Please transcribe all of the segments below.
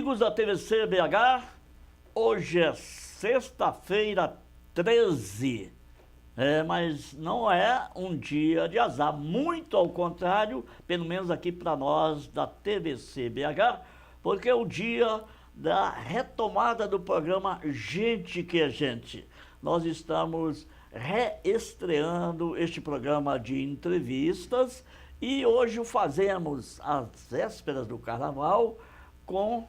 Amigos da TVC BH, hoje é sexta-feira 13, mas não é um dia de azar, muito ao contrário, pelo menos aqui para nós da TVC BH, porque é o dia da retomada do programa Gente que é Gente. Nós estamos reestreando este programa de entrevistas e hoje o fazemos às vésperas do Carnaval com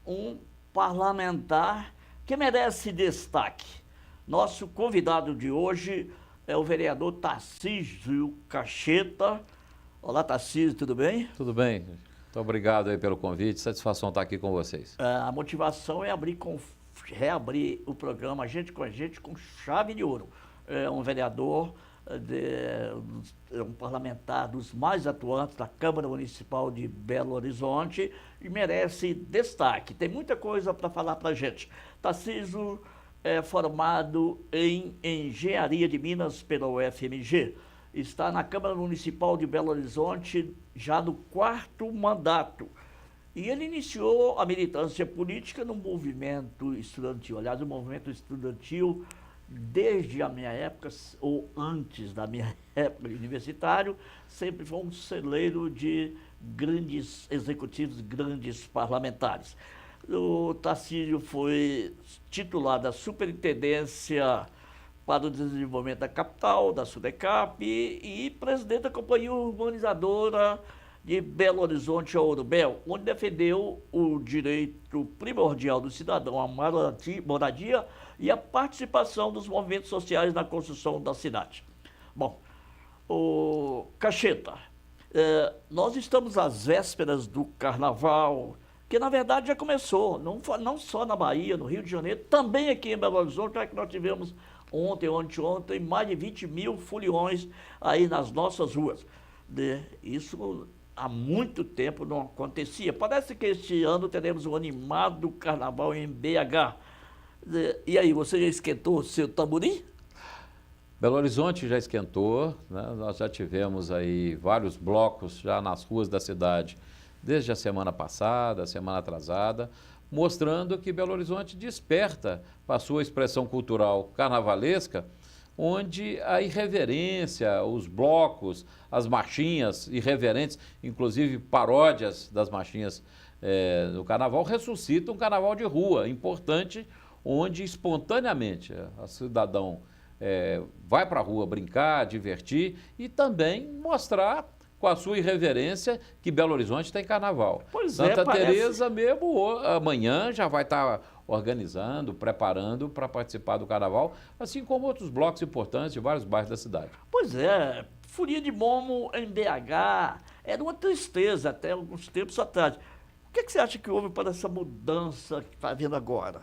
um parlamentar que merece destaque. Nosso convidado de hoje é o vereador Tarcísio Cacheta. Olá, Tarcísio, tudo bem? Tudo bem. Muito obrigado aí pelo convite. Satisfação estar aqui com vocês. A motivação é reabrir o programa Gente com a Gente com chave de ouro. É um vereador, um parlamentar dos mais atuantes da Câmara Municipal de Belo Horizonte e merece destaque. Tem muita coisa para falar para a gente. Tarcísio é formado em Engenharia de Minas pela UFMG. Está na Câmara Municipal de Belo Horizonte já no 4º mandato. E ele iniciou a militância política no movimento estudantil. Aliás, o movimento estudantil, desde a minha época, ou antes da minha época de universitário, sempre foi um celeiro de grandes executivos, grandes parlamentares. O Tarcísio foi titular da Superintendência para o Desenvolvimento da Capital, da SUDECAP, e presidente da Companhia Urbanizadora de Belo Horizonte, a Ourobel, onde defendeu o direito primordial do cidadão à moradia e a participação dos movimentos sociais na construção da cidade. Bom, o Cacheta, nós estamos às vésperas do Carnaval, que na verdade já começou, não só na Bahia, no Rio de Janeiro, também aqui em Belo Horizonte, já que nós tivemos ontem, mais de 20 mil foliões aí nas nossas ruas. Isso há muito tempo não acontecia. Parece que este ano teremos um animado carnaval em BH. E aí, você já esquentou o seu tamborim? Belo Horizonte já esquentou, né? Nós já tivemos aí vários blocos já nas ruas da cidade, desde a semana passada, a semana atrasada, mostrando que Belo Horizonte desperta para a sua expressão cultural carnavalesca, onde a irreverência, os blocos, as marchinhas irreverentes, inclusive paródias das marchinhas do carnaval, ressuscitam um carnaval de rua importante, onde espontaneamente o cidadão vai para a rua brincar, divertir e também mostrar com a sua irreverência que Belo Horizonte tem carnaval. Santa Teresa mesmo amanhã já vai estar organizando, preparando para participar do carnaval, assim como outros blocos importantes de vários bairros da cidade. Pois é, folia de momo em BH era uma tristeza até alguns tempos atrás. O que você acha que houve para essa mudança que está havendo agora?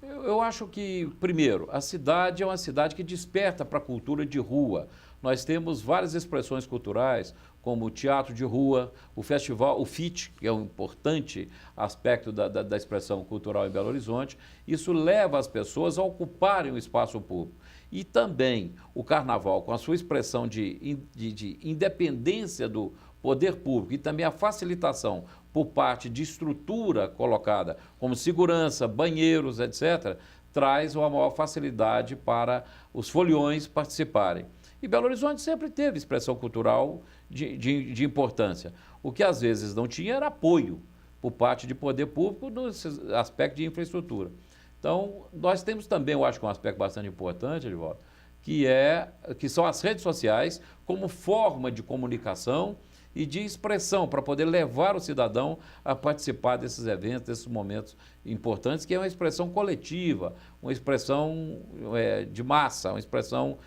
Eu acho que, primeiro, a cidade é uma cidade que desperta para a cultura de rua. Nós temos várias expressões culturais, como o teatro de rua, o festival, o FIT, que é um importante aspecto da expressão cultural em Belo Horizonte. Isso leva as pessoas a ocuparem o espaço público. E também o carnaval, com a sua expressão de independência do poder público e também a facilitação por parte de estrutura colocada, como segurança, banheiros, etc., traz uma maior facilidade para os foliões participarem. E Belo Horizonte sempre teve expressão cultural de importância. O que às vezes não tinha era apoio por parte de poder público no aspecto de infraestrutura. Então, nós temos também, eu acho que um aspecto bastante importante, Edvaldo, que são as redes sociais como forma de comunicação e de expressão para poder levar o cidadão a participar desses eventos, desses momentos importantes, que é uma expressão coletiva, uma expressão de massa, uma expressão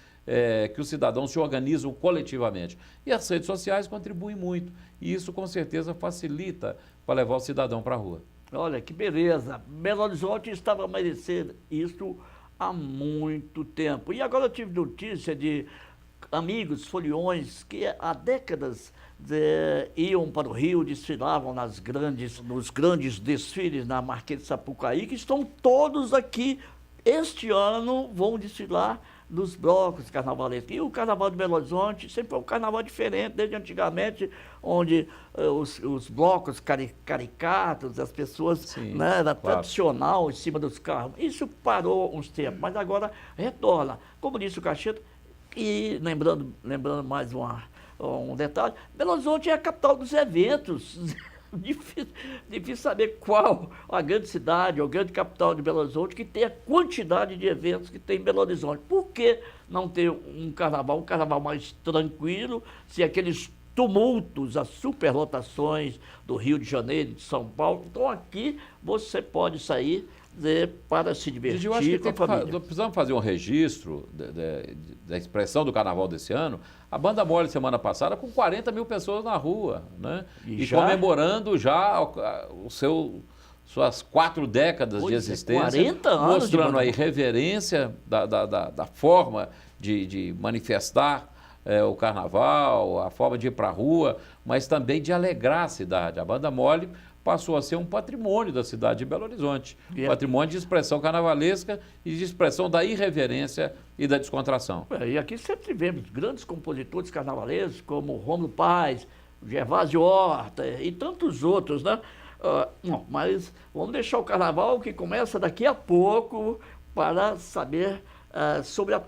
que os cidadãos se organizam coletivamente. E as redes sociais contribuem muito. E isso, com certeza, facilita para levar o cidadão para a rua. Olha, que beleza. Belo Horizonte estava a merecer isso há muito tempo. E agora eu tive notícia de amigos, foliões, que há décadas iam para o Rio, desfilavam nos grandes desfiles na Marquês de Sapucaí, que estão todos aqui. Este ano vão desfilar dos blocos carnavalescos. E o Carnaval de Belo Horizonte sempre foi um carnaval diferente, desde antigamente, onde os blocos caricatos, as pessoas, Sim, né, era claro. tradicional em cima dos carros. Isso parou uns tempos, mas agora retorna. Como disse o Cacheta, e lembrando mais um detalhe, Belo Horizonte é a capital dos eventos. Difícil saber qual a grande cidade ou grande capital de Belo Horizonte que tem a quantidade de eventos que tem em Belo Horizonte. Por que não ter um carnaval mais tranquilo, se aqueles tumultos, as superlotações do Rio de Janeiro, de São Paulo? Então aqui você pode sair para se divertir Eu acho que com a família. precisamos fazer um registro da expressão do carnaval desse ano. A Banda Mole, semana passada, com 40 mil pessoas na rua, né? E comemorando já suas 4 décadas de existência, 40 anos mostrando a irreverência da forma de manifestar o carnaval, a forma de ir para a rua, mas também de alegrar a cidade. A Banda Mole passou a ser um patrimônio da cidade de Belo Horizonte. Patrimônio de expressão carnavalesca e de expressão da irreverência e da descontração. E aqui sempre tivemos grandes compositores carnavalescos, como Rômulo Paz, Gervásio Horta e tantos outros, né? Mas vamos deixar o carnaval que começa daqui a pouco para saber sobre a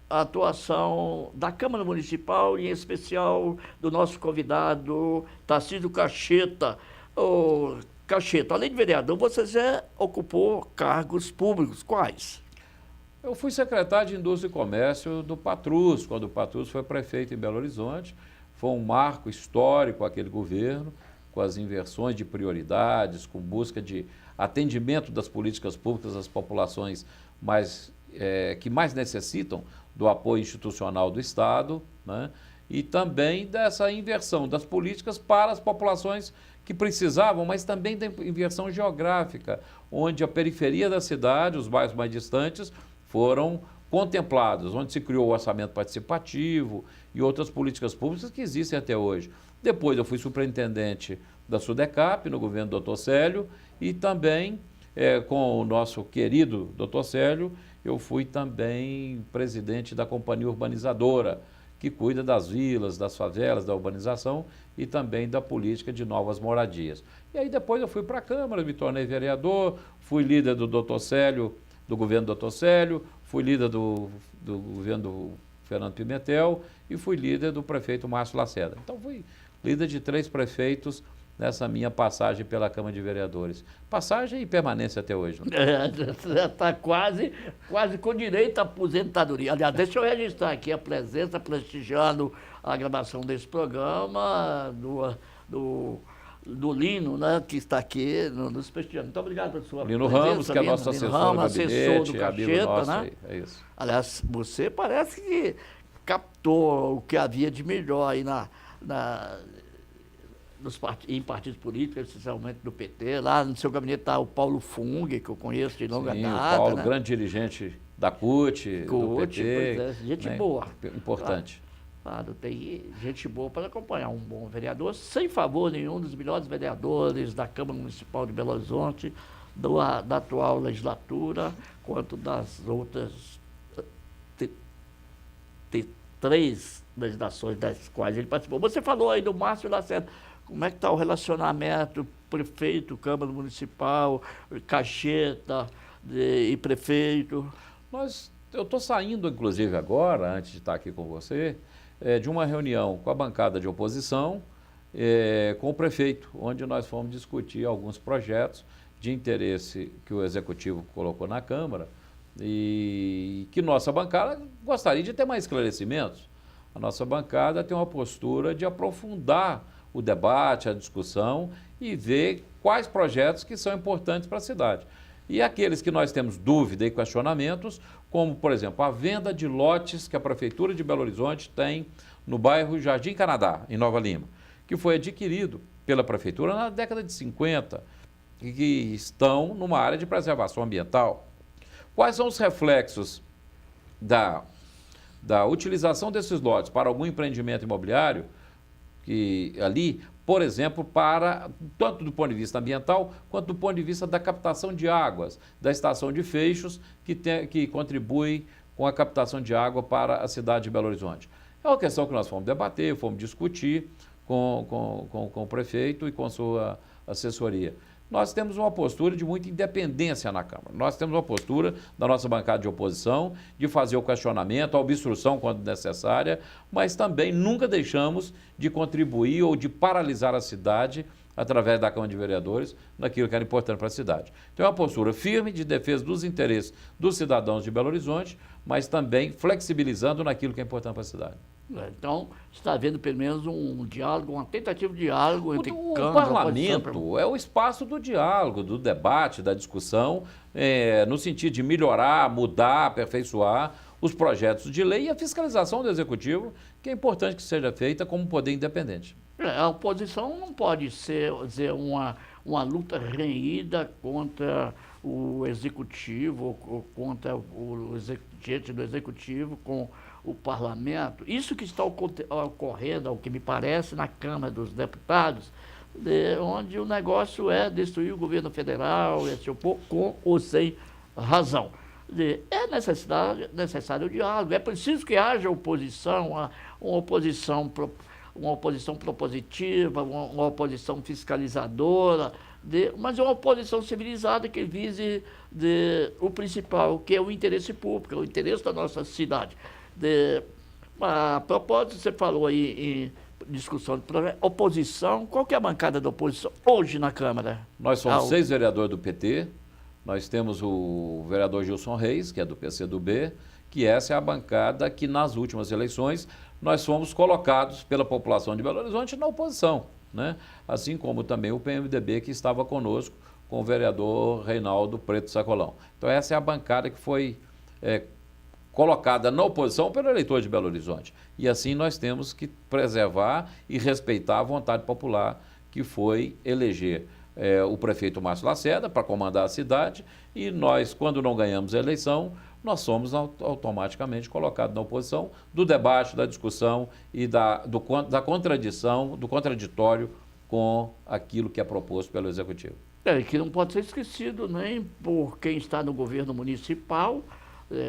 atuação da Câmara Municipal, em especial do nosso convidado Tarcísio Cacheta. Cacheta, além de vereador, você já ocupou cargos públicos. Quais? Eu fui secretário de Indústria e Comércio do Patrus, quando o Patrus foi prefeito em Belo Horizonte. Foi um marco histórico aquele governo, com as inversões de prioridades, com busca de atendimento das políticas públicas às populações que mais necessitam do apoio institucional do Estado, né? E também dessa inversão das políticas para as populações que precisavam, mas também da inversão geográfica, onde a periferia da cidade, os bairros mais distantes, foram contemplados, onde se criou o orçamento participativo e outras políticas públicas que existem até hoje. Depois eu fui superintendente da Sudecap, no governo do Dr. Célio, e também, com o nosso querido Dr. Célio, eu fui também presidente da Companhia Urbanizadora, que cuida das vilas, das favelas, da urbanização e também da política de novas moradias. E aí depois eu fui para a Câmara, me tornei vereador, fui líder do Dr. Célio, do governo do Dr. Célio, fui líder do governo do Fernando Pimentel e fui líder do prefeito Márcio Lacerda. Então fui líder de 3 prefeitos nessa minha passagem pela Câmara de Vereadores. Passagem e permanência até hoje. Já está quase com direito à aposentadoria. Aliás, deixa eu registrar aqui a presença, prestigiando a gravação desse programa, do Lino, né, que está aqui nos prestigiando. Muito obrigado pela sua Lino presença. Ramos, que é nosso assessor Ramos, do gabinete, assessor do Cacheta, nosso, né? É isso. Aliás, você parece que captou o que havia de melhor aí em partidos políticos, especialmente do PT. Lá no seu gabinete está o Paulo Fung, que eu conheço de longa data. O Paulo, né? grande dirigente da CUT, do PT. Pois é, gente boa. Importante. Claro, tem gente boa para acompanhar um bom vereador, sem favor nenhum dos melhores vereadores da Câmara Municipal de Belo Horizonte, da atual legislatura, quanto das outras 3 legislações das quais ele participou. Você falou aí do Márcio Lacerda. Como é que está o relacionamento prefeito, Câmara Municipal, Cacheta e prefeito? Eu estou saindo, inclusive, agora, antes de estar aqui com você, de uma reunião com a bancada de oposição, com o prefeito, onde nós fomos discutir alguns projetos de interesse que o Executivo colocou na Câmara e que nossa bancada gostaria de ter mais esclarecimentos. A nossa bancada tem uma postura de aprofundar o debate, a discussão e ver quais projetos que são importantes para a cidade. E aqueles que nós temos dúvida e questionamentos, como, por exemplo, a venda de lotes que a Prefeitura de Belo Horizonte tem no bairro Jardim Canadá, em Nova Lima, que foi adquirido pela Prefeitura na década de 50 e que estão numa área de preservação ambiental. Quais são os reflexos da utilização desses lotes para algum empreendimento imobiliário que ali, por exemplo, tanto do ponto de vista ambiental, quanto do ponto de vista da captação de águas, da estação de Feixos, que contribui com a captação de água para a cidade de Belo Horizonte? É uma questão que nós fomos debater, fomos discutir com o prefeito e com sua assessoria. Nós temos uma postura de muita independência na Câmara. Nós temos uma postura da nossa bancada de oposição de fazer o questionamento, a obstrução quando necessária, mas também nunca deixamos de contribuir ou de paralisar a cidade através da Câmara de Vereadores naquilo que era importante para a cidade. Então é uma postura firme de defesa dos interesses dos cidadãos de Belo Horizonte, mas também flexibilizando naquilo que é importante para a cidade. Então, está havendo pelo menos um diálogo, uma tentativa de diálogo entre O Câmara parlamento é o espaço do diálogo, do debate, da discussão, no sentido de melhorar, mudar, aperfeiçoar os projetos de lei e a fiscalização do Executivo, que é importante que seja feita como poder independente. A oposição não pode ser uma luta renhida contra o Executivo, ou contra o gente do Executivo com o Parlamento. Isso que está ocorrendo, ao que me parece, na Câmara dos Deputados, onde o negócio é destruir o governo federal, é se opor com ou sem razão. É necessário o diálogo, é preciso que haja oposição, uma oposição propositiva, uma oposição fiscalizadora, mas é uma oposição civilizada que vise o principal, que é o interesse público, o interesse da nossa cidade. A propósito, você falou aí em discussão de oposição, qual que é a bancada da oposição hoje na Câmara? Nós somos 6 vereadores do PT, nós temos o vereador Gilson Reis, que é do PCdoB, que essa é a bancada que nas últimas eleições nós fomos colocados pela população de Belo Horizonte na oposição, né? Assim como também o PMDB, que estava conosco com o vereador Reinaldo Preto Sacolão. Então essa é a bancada que foi colocada na oposição pelo eleitor de Belo Horizonte. E assim nós temos que preservar e respeitar a vontade popular que foi eleger o prefeito Márcio Lacerda para comandar a cidade, e nós, quando não ganhamos a eleição, nós somos automaticamente colocados na oposição do debate, da discussão e da contradição, do contraditório com aquilo que é proposto pelo Executivo. Que não pode ser esquecido nem por quem está no governo municipal,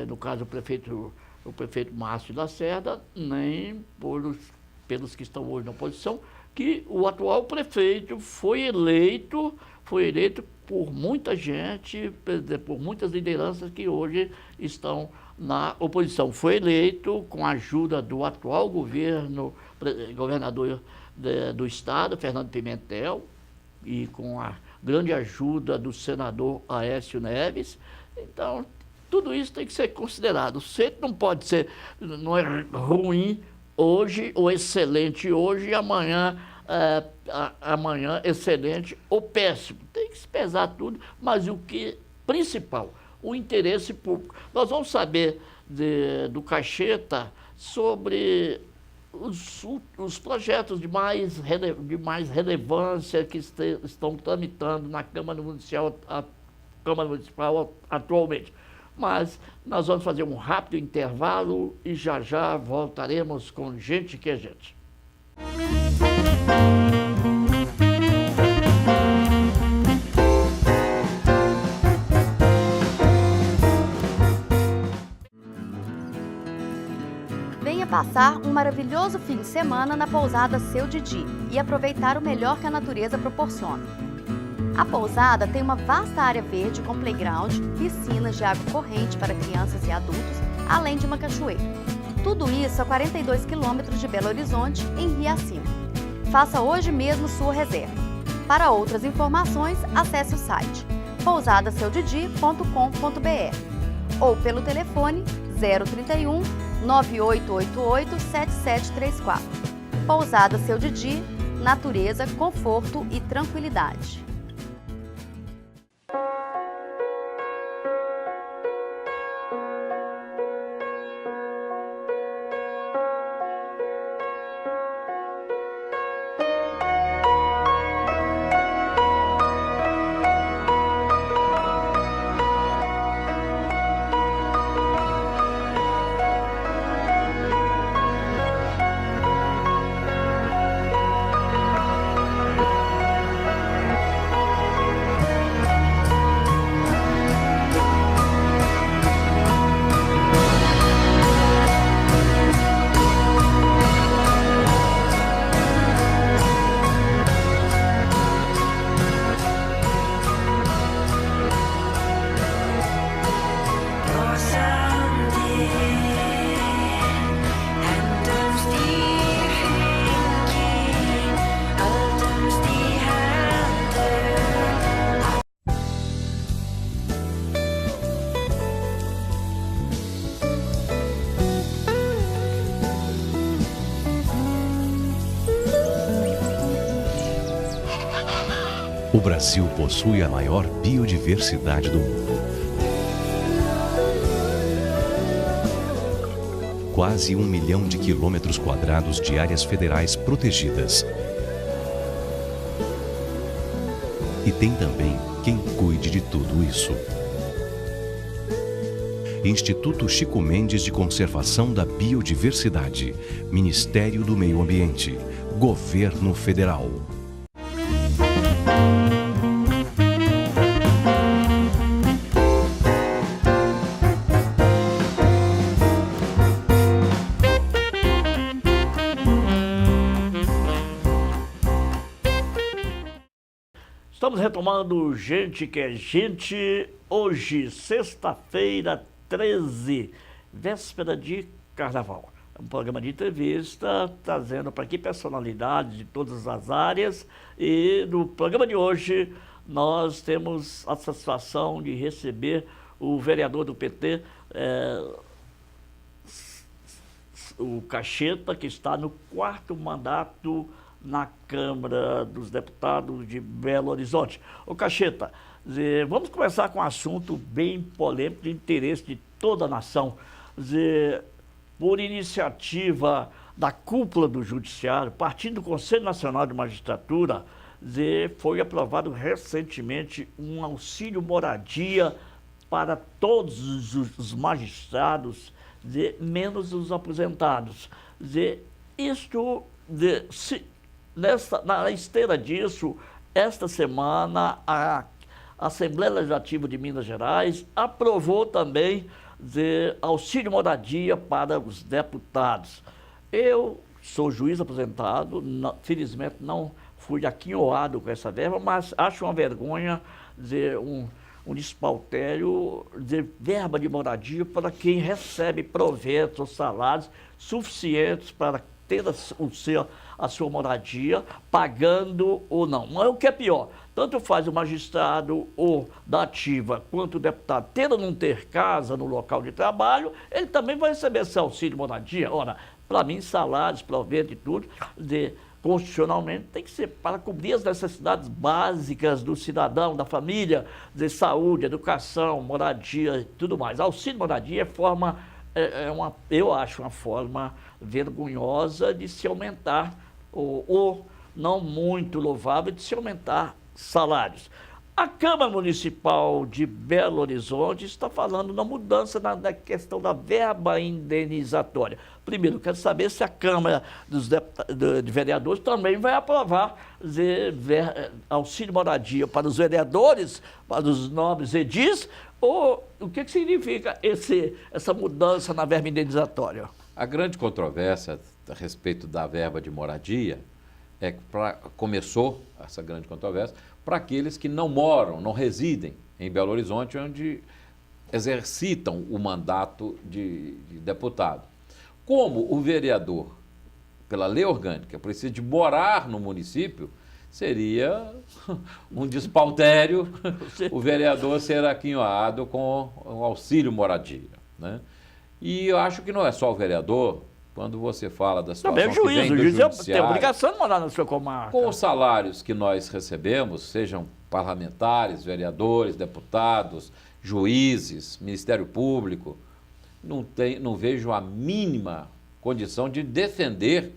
no caso o prefeito Márcio Lacerda, nem pelos que estão hoje na oposição, que o atual prefeito foi eleito por muita gente, por muitas lideranças que hoje estão na oposição. Foi eleito com a ajuda do atual governador do estado, Fernando Pimentel, e com a grande ajuda do senador Aécio Neves. Então, tudo isso tem que ser considerado. O centro não pode ser, não é ruim hoje ou excelente hoje e amanhã excelente ou péssimo. Tem que se pesar tudo, mas o que principal, o interesse público. Nós vamos saber do Cacheta sobre os projetos de mais relevância que estão tramitando na Câmara Municipal atualmente. Mas nós vamos fazer um rápido intervalo e já voltaremos com Gente que é Gente. Venha passar um maravilhoso fim de semana na pousada Seu Didi e aproveitar o melhor que a natureza proporciona. A pousada tem uma vasta área verde com playground, piscinas de água corrente para crianças e adultos, além de uma cachoeira. Tudo isso a 42 quilômetros de Belo Horizonte, em Riacima. Faça hoje mesmo sua reserva. Para outras informações, acesse o site pousadaseuDidi.com.br ou pelo telefone 031 9888 7734. Pousada Seu Didi, natureza, conforto e tranquilidade. O Brasil possui a maior biodiversidade do mundo. Quase 1 milhão de quilômetros quadrados de áreas federais protegidas. E tem também quem cuide de tudo isso. Instituto Chico Mendes de Conservação da Biodiversidade, Ministério do Meio Ambiente, Governo Federal. Estamos retomando Gente que é Gente, hoje, sexta-feira, 13, véspera de Carnaval. É um programa de entrevista, trazendo para aqui personalidades de todas as áreas. E no programa de hoje, nós temos a satisfação de receber o vereador do PT, o Cacheta, que está no 4º mandato na Câmara dos Deputados de Belo Horizonte. Ô Cacheta, vamos começar com um assunto bem polêmico, de interesse de toda a nação. Por iniciativa da cúpula do Judiciário, partindo do Conselho Nacional de Magistratura, foi aprovado recentemente um auxílio moradia para todos os magistrados, menos os aposentados. Isto, na esteira disso, esta semana, a Assembleia Legislativa de Minas Gerais aprovou também auxílio moradia para os deputados. Eu sou juiz aposentado, felizmente não fui aquinhoado com essa verba, mas acho uma vergonha um despautério de verba de moradia para quem recebe proventos ou salários suficientes para ter a sua moradia, pagando ou não. Mas o que é pior, tanto faz o magistrado ou da ativa quanto o deputado ter ou não ter casa no local de trabalho, ele também vai receber esse auxílio moradia. Ora, para mim, salários, proventos e tudo, constitucionalmente, tem que ser para cobrir as necessidades básicas do cidadão, da família, de saúde, educação, moradia e tudo mais. Auxílio moradia eu acho uma forma vergonhosa de se aumentar, ou não muito louvável, de se aumentar salários. A Câmara Municipal de Belo Horizonte está falando na mudança na questão da verba indenizatória. Primeiro, quero saber se a Câmara de Vereadores também vai aprovar auxílio moradia para os vereadores, para os nobres edis, ou o que significa essa mudança na verba indenizatória? A grande controvérsia a respeito da verba de moradia começou essa grande controvérsia para aqueles que não moram, não residem em Belo Horizonte, onde exercitam o mandato de deputado. Como o vereador, pela lei orgânica, precisa de morar no município, seria um despautério o vereador ser aquinhoado com o auxílio moradia, né? E eu acho que não é só o vereador, quando você fala da situação também o juiz, que vem do judiciário, tem obrigação de morar na sua comarca. Com os salários que nós recebemos, sejam parlamentares, vereadores, deputados, juízes, Ministério Público, não vejo a mínima condição de defender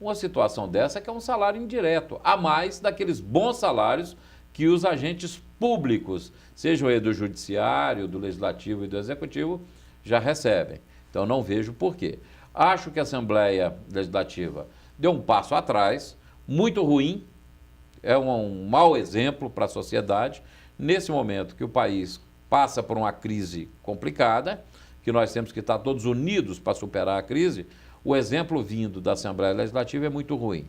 uma situação dessa, que é um salário indireto, a mais daqueles bons salários que os agentes públicos, sejam eles do Judiciário, do Legislativo e do Executivo, já recebem. Então, não vejo por quê. Acho que a Assembleia Legislativa deu um passo atrás, muito ruim, é um mau exemplo para a sociedade, nesse momento que o país passa por uma crise complicada, que nós temos que estar todos unidos para superar a crise, o exemplo vindo da Assembleia Legislativa é muito ruim.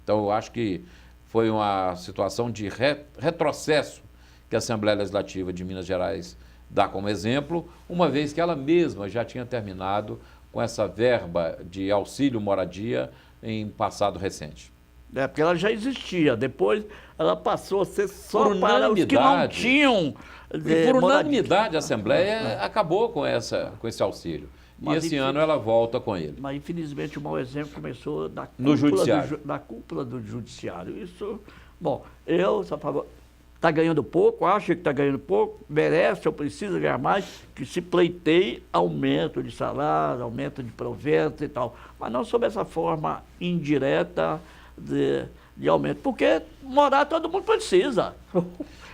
Então, eu acho que foi uma situação de retrocesso que a Assembleia Legislativa de Minas Gerais dá como exemplo, uma vez que ela mesma já tinha terminado com essa verba de auxílio moradia em passado recente. Porque ela já existia, depois ela passou a ser só para os que não tinham e por unanimidade a Assembleia acabou com esse auxílio. Mas, e esse ano ela volta com ele. Mas infelizmente o mau exemplo começou no judiciário. Da cúpula do Judiciário. Isso Bom, eu sou a favor. Está ganhando pouco, acha que está ganhando pouco, merece ou precisa ganhar mais, que se pleiteie aumento de salário, aumento de provento e tal. Mas não sob essa forma indireta de aumento. Porque morar todo mundo precisa.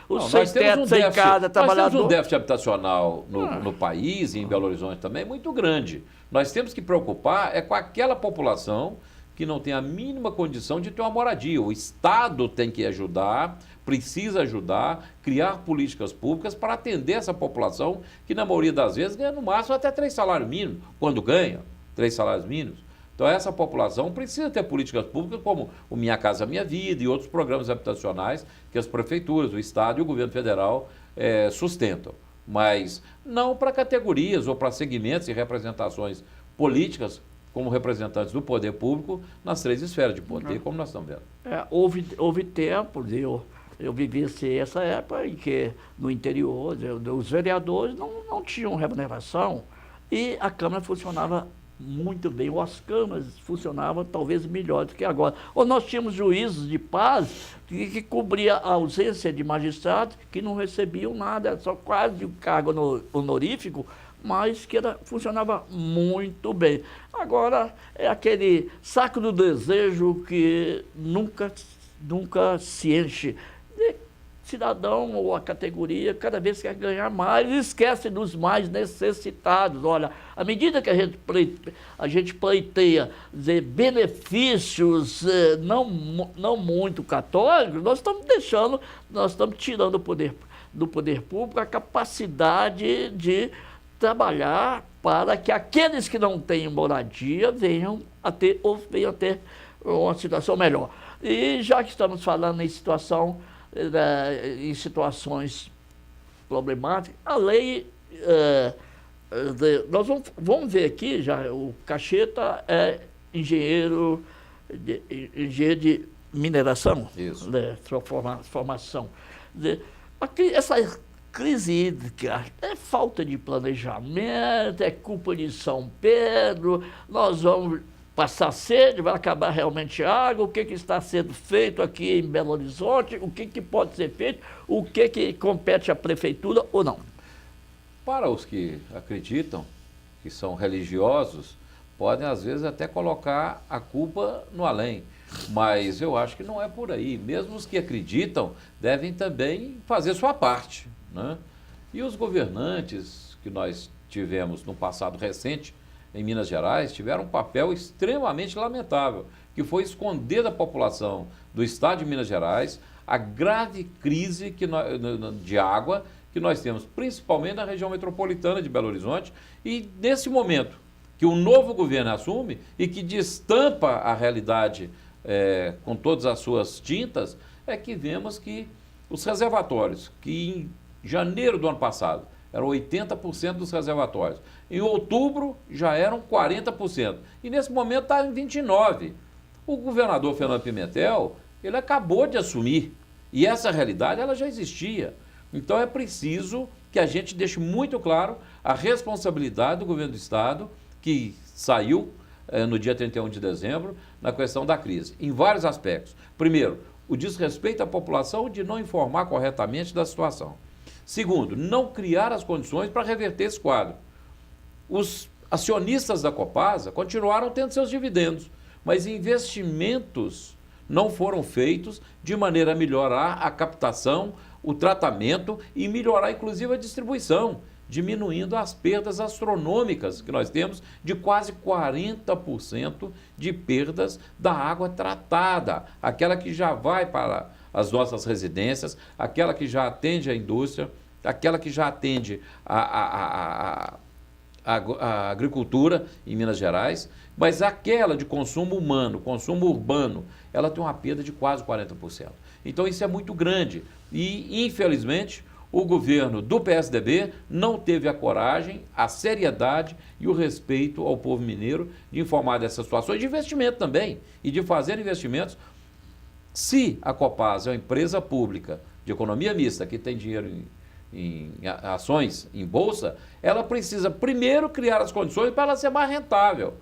Os sem teto, sem casa, trabalhador... Nós temos um déficit habitacional no país e em Belo Horizonte também muito grande. Nós temos que preocupar com aquela população que não tem a mínima condição de ter uma moradia. O Estado tem que ajudar, precisa ajudar, criar políticas públicas para atender essa população que, na maioria das vezes, ganha no máximo até 3 salários mínimos, quando ganha 3 salários mínimos. Então, essa população precisa ter políticas públicas como o Minha Casa Minha Vida e outros programas habitacionais que as prefeituras, o Estado e o governo federal sustentam. Mas não para categorias ou para segmentos e representações políticas como representantes do poder público nas 3 esferas de poder, como nós estamos vendo. Houve tempo de eu vivenciei essa época em que no interior os vereadores não tinham remuneração e a Câmara funcionava muito bem, ou as câmaras funcionavam talvez melhor do que agora. Ou nós tínhamos juízes de paz que cobria a ausência de magistrados que não recebiam nada, era só quase um cargo honorífico, mas que funcionava muito bem. Agora é aquele saco do desejo que nunca se enche. Cidadão ou a categoria cada vez quer ganhar mais e esquece dos mais necessitados. Olha, à medida que a gente pleiteia benefícios não muito católicos, nós estamos tirando do poder público a capacidade de trabalhar para que aqueles que não têm moradia venham a ter uma situação melhor. E já que estamos falando em situações problemáticas, a lei, nós vamos ver aqui, já o Cacheta é engenheiro de mineração, sua formação. Essa crise hídrica é falta de planejamento, é culpa de São Pedro, nós vamos passar sede, vai acabar realmente a água, o que está sendo feito aqui em Belo Horizonte, o que pode ser feito, o que compete à prefeitura ou não. Para os que acreditam, que são religiosos, podem às vezes até colocar a culpa no além, mas eu acho que não é por aí. Mesmo os que acreditam devem também fazer sua parte, né? E os governantes que nós tivemos no passado recente, em Minas Gerais, tiveram um papel extremamente lamentável, que foi esconder da população do estado de Minas Gerais a grave crise de água que nós temos, principalmente na região metropolitana de Belo Horizonte, e nesse momento que o novo governo assume e que destampa a realidade com todas as suas tintas, é que vemos que os reservatórios, que em janeiro do ano passado eram 80% dos reservatórios. Em outubro, já eram 40%. E nesse momento está em 29%. O governador Fernando Pimentel, ele acabou de assumir. E essa realidade, ela já existia. Então é preciso que a gente deixe muito claro a responsabilidade do governo do Estado, que saiu no dia 31 de dezembro, na questão da crise, em vários aspectos. Primeiro, o desrespeito à população de não informar corretamente da situação. Segundo, não criar as condições para reverter esse quadro. Os acionistas da Copasa continuaram tendo seus dividendos, mas investimentos não foram feitos de maneira a melhorar a captação, o tratamento e melhorar inclusive a distribuição, diminuindo as perdas astronômicas que nós temos de quase 40% de perdas da água tratada, aquela que já vai para as nossas residências, aquela que já atende a indústria, aquela que já atende a agricultura em Minas Gerais, mas aquela de consumo humano, consumo urbano, ela tem uma perda de quase 40%. Então isso é muito grande e, infelizmente, o governo do PSDB não teve a coragem, a seriedade e o respeito ao povo mineiro de informar dessas situações de investimento também e de fazer investimentos. Se a Copasa é uma empresa pública de economia mista que tem dinheiro em ações em bolsa, ela precisa primeiro criar as condições para ela ser mais rentável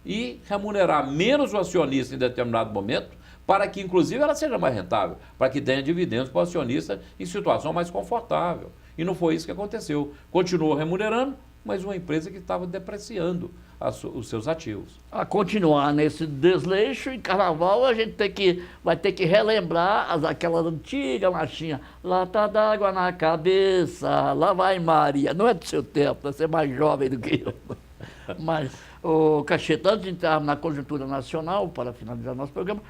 e remunerar menos o acionista em determinado momento para que, inclusive, ela seja mais rentável, para que tenha dividendos para o acionista em situação mais confortável. E não foi isso que aconteceu. Continuou remunerando, mas uma empresa que estava depreciando os seus ativos. A continuar nesse desleixo, em carnaval a gente vai ter que relembrar aquela antiga marchinha. Lata d'água na cabeça, lá vai Maria. Não é do seu tempo, você é mais jovem do que eu. Mas, o Cacheta, antes de entrar na conjuntura nacional, para finalizar nosso programa,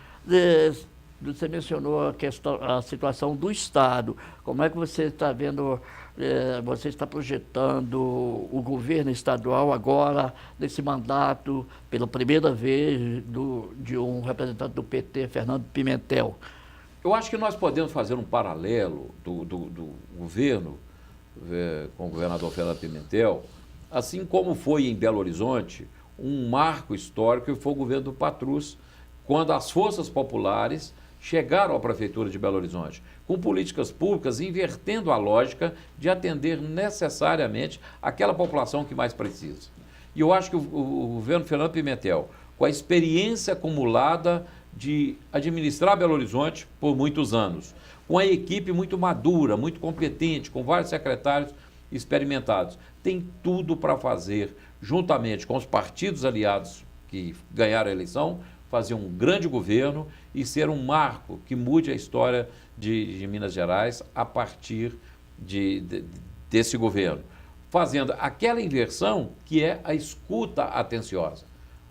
você mencionou a situação do Estado. Como é que você está vendo, você está projetando o governo estadual agora, nesse mandato, pela primeira vez, de um representante do PT, Fernando Pimentel? Eu acho que nós podemos fazer um paralelo do governo com o governador Fernando Pimentel, assim como foi em Belo Horizonte um marco histórico que foi o governo do Patrus, quando as forças populares chegaram à Prefeitura de Belo Horizonte, com políticas públicas invertendo a lógica de atender necessariamente aquela população que mais precisa. E eu acho que o governo Fernando Pimentel, com a experiência acumulada de administrar Belo Horizonte por muitos anos, com a equipe muito madura, muito competente, com vários secretários experimentados, tem tudo para fazer, juntamente com os partidos aliados que ganharam a eleição, fazer um grande governo e ser um marco que mude a história de Minas Gerais a partir desse governo, fazendo aquela inversão que é a escuta atenciosa.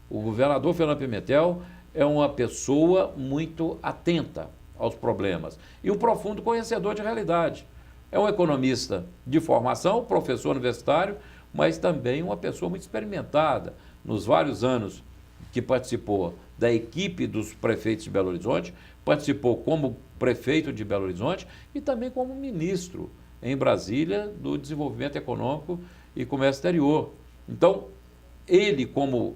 O governador Fernando Pimentel é uma pessoa muito atenta aos problemas e um profundo conhecedor de realidade. É um economista de formação, professor universitário, mas também uma pessoa muito experimentada nos vários anos que participou da equipe dos prefeitos de Belo Horizonte, participou como prefeito de Belo Horizonte e também como ministro em Brasília do Desenvolvimento Econômico e Comércio Exterior. Então, ele como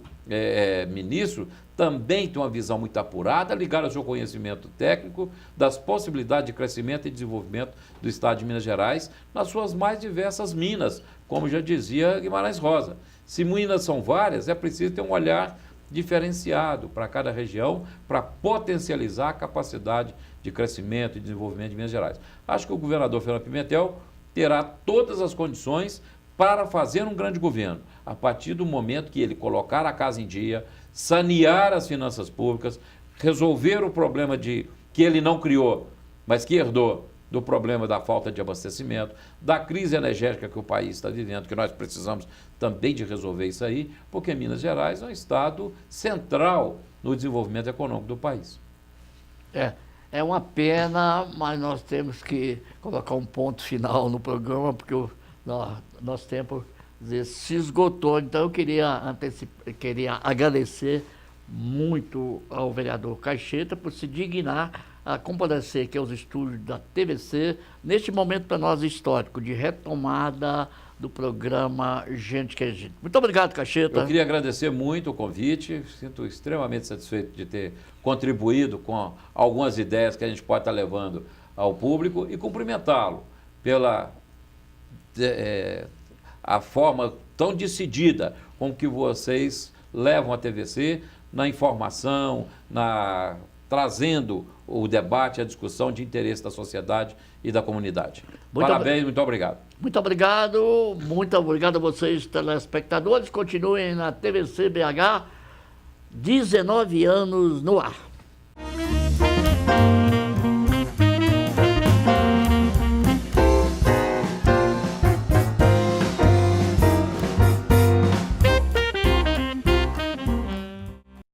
ministro também tem uma visão muito apurada, ligada ao seu conhecimento técnico das possibilidades de crescimento e desenvolvimento do Estado de Minas Gerais nas suas mais diversas minas, como já dizia Guimarães Rosa. Se minas são várias, é preciso ter um olhar diferenciado para cada região, para potencializar a capacidade de crescimento e desenvolvimento de Minas Gerais. Acho que o governador Fernando Pimentel terá todas as condições para fazer um grande governo, a partir do momento que ele colocar a casa em dia, sanear as finanças públicas, resolver o problema que ele não criou, mas que herdou, do problema da falta de abastecimento, da crise energética que o país está vivendo, que nós precisamos também de resolver isso aí, porque Minas Gerais é um estado central no desenvolvimento econômico do país. É uma pena, mas nós temos que colocar um ponto final no programa, porque nosso tempo se esgotou. Então eu queria agradecer muito ao vereador Cacheta por se dignar a comparecer aqui aos estúdios da TVC, neste momento para nós histórico, de retomada do programa Gente que é Gente. Muito obrigado, Cacheta. Eu queria agradecer muito o convite, sinto extremamente satisfeito de ter contribuído com algumas ideias que a gente pode estar levando ao público e cumprimentá-lo pela a forma tão decidida com que vocês levam a TVC na informação, trazendo o debate, a discussão de interesse da sociedade e da comunidade. Parabéns, muito obrigado. Muito obrigado a vocês, telespectadores. Continuem na TVC BH, 19 anos no ar.